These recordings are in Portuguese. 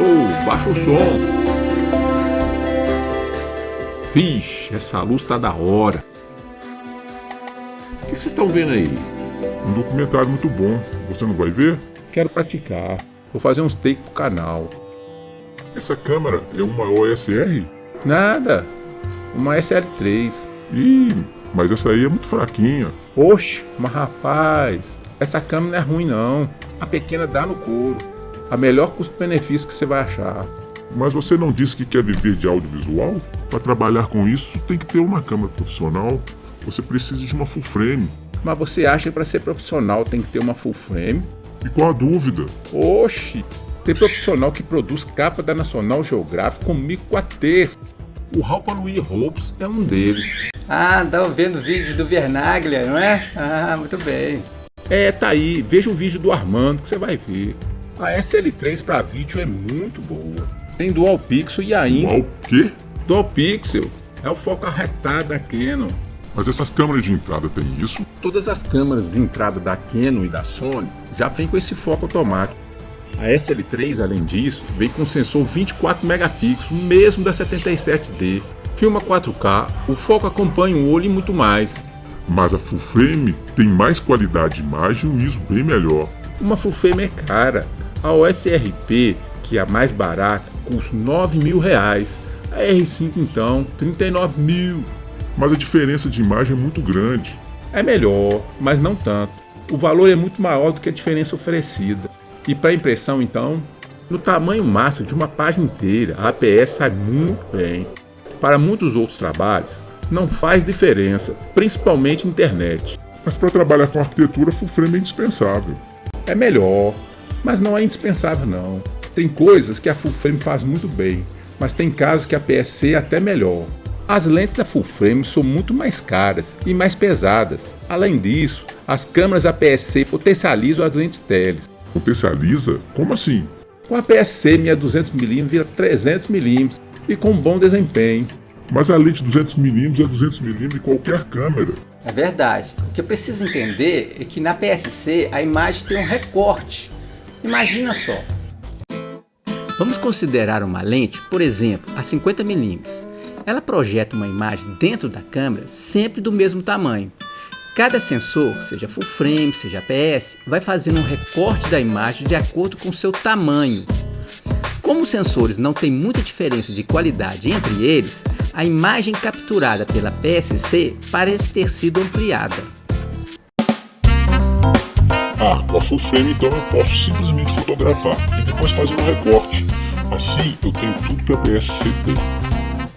Ô, baixa o som. Vixe, essa luz tá da hora. O que vocês estão vendo aí? Um documentário muito bom. Você não vai ver? Quero praticar. Vou fazer uns takes pro canal. Essa câmera é uma OSR? Nada. Uma SL3. Ih, mas essa aí é muito fraquinha. Oxe, mas rapaz, essa câmera não é ruim não. A pequena dá no couro. A melhor custo-benefício que você vai achar. Mas você não disse que quer viver de audiovisual? Para trabalhar com isso, tem que ter uma câmera profissional. Você precisa de uma full frame. Mas você acha que para ser profissional tem que ter uma full frame? E qual a dúvida? Oxe, tem profissional que produz capa da National Geographic com micro 4 terços. O Ralph Louis Hopes é um deles. Ah, tá vendo o vídeo do Vernaglia, não é? Ah, muito bem. Tá aí, veja o vídeo do Armando que você vai ver. A SL3 para vídeo é muito boa. Tem Dual Pixel e ainda... Dual quê? Dual Pixel é o foco arretado da Canon. Mas essas câmeras de entrada têm isso? Todas as câmeras de entrada da Canon e da Sony já vem com esse foco automático. A SL3, além disso, vem com sensor 24 megapixels, mesmo da 77D. Filma 4K, o foco acompanha o olho e muito mais. Mas a full frame tem mais qualidade de imagem e um ISO bem melhor. Uma full frame é cara. A OSRP, que é a mais barata, custa R$9.000. A R5 então, R$39.000. Mas a diferença de imagem é muito grande. É melhor, mas não tanto. O valor é muito maior do que a diferença oferecida. E para impressão então, no tamanho máximo de uma página inteira, a APS sai muito bem. Para muitos outros trabalhos, não faz diferença, principalmente internet. Mas para trabalhar com arquitetura, full frame é indispensável. É melhor, mas não é indispensável não. Tem coisas que a full frame faz muito bem, mas tem casos que a PSC é até melhor. As lentes da full frame são muito mais caras e mais pesadas. Além disso, as câmeras APS-C potencializam as lentes teles. Potencializa? Como assim? Com a APS-C, minha 200mm vira 300mm e com um bom desempenho. Mas a lente 200mm é 200mm em qualquer câmera. É verdade. O que eu preciso entender é que na PSC a imagem tem um recorte. Imagina só. Vamos considerar uma lente, por exemplo, a 50mm. Ela projeta uma imagem dentro da câmera sempre do mesmo tamanho. Cada sensor, seja full frame, seja APS, vai fazendo um recorte da imagem de acordo com seu tamanho. Como os sensores não têm muita diferença de qualidade entre eles, a imagem capturada pela PSC parece ter sido ampliada. Com a full frame então eu posso simplesmente fotografar e depois fazer um recorte. Assim eu tenho tudo que a PSC tem.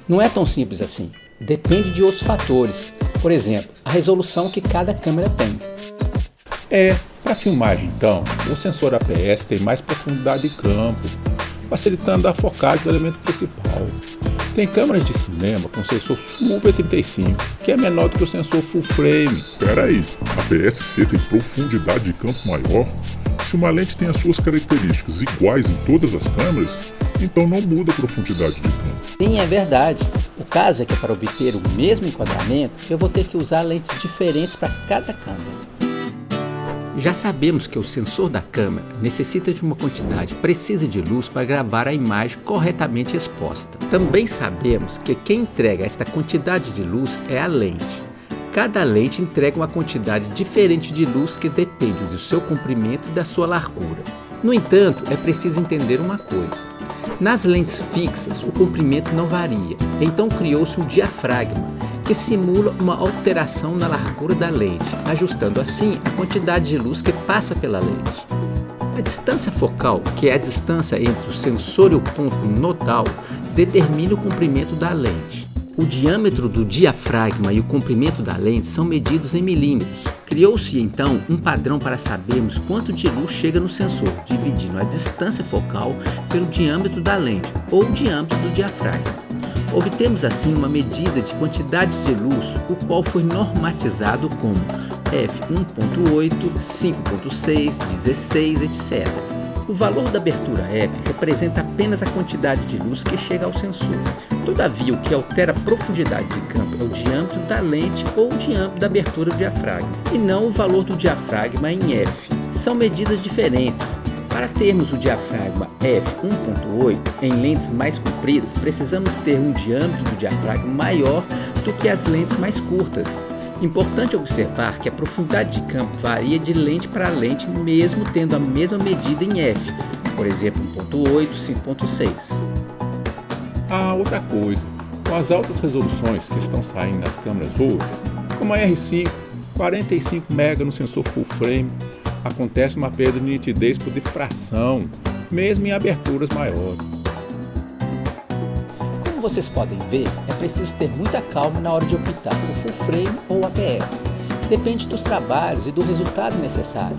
Não é tão simples assim. Depende de outros fatores. Por exemplo, a resolução que cada câmera tem. Para filmagem então, o sensor APS tem mais profundidade de campo, facilitando a focagem do elemento principal. Tem câmeras de cinema com sensor Super 35, que é menor do que o sensor full frame. Peraí, a PSC tem profundidade de campo maior? Se uma lente tem as suas características iguais em todas as câmeras, então não muda a profundidade de campo. Sim, é verdade. O caso é que para obter o mesmo enquadramento, eu vou ter que usar lentes diferentes para cada câmera. Já sabemos que o sensor da câmera necessita de uma quantidade precisa de luz para gravar a imagem corretamente exposta. Também sabemos que quem entrega esta quantidade de luz é a lente. Cada lente entrega uma quantidade diferente de luz que depende do seu comprimento e da sua largura. No entanto, é preciso entender uma coisa. Nas lentes fixas, o comprimento não varia, então criou-se um diafragma, que simula uma alteração na largura da lente, ajustando assim a quantidade de luz que passa pela lente. A distância focal, que é a distância entre o sensor e o ponto nodal, determina o comprimento da lente. O diâmetro do diafragma e o comprimento da lente são medidos em milímetros. Criou-se então um padrão para sabermos quanto de luz chega no sensor, dividindo a distância focal pelo diâmetro da lente ou o diâmetro do diafragma. Obtemos assim uma medida de quantidade de luz, o qual foi normatizado como f1.8, 5.6, 16, etc. O valor da abertura F representa apenas a quantidade de luz que chega ao sensor. Todavia, o que altera a profundidade de campo é o diâmetro da lente ou o diâmetro da abertura do diafragma, e não o valor do diafragma em F. São medidas diferentes. Para termos o diafragma f1.8 em lentes mais compridas, precisamos ter um diâmetro do diafragma maior do que as lentes mais curtas. Importante observar que a profundidade de campo varia de lente para lente, mesmo tendo a mesma medida em f, por exemplo 1.8, 5.6. Outra coisa, com as altas resoluções que estão saindo nas câmeras hoje, como a R5, 45 MB no sensor full frame, acontece uma perda de nitidez por difração, mesmo em aberturas maiores. Como vocês podem ver, é preciso ter muita calma na hora de optar por full frame ou APS. Depende dos trabalhos e do resultado necessário.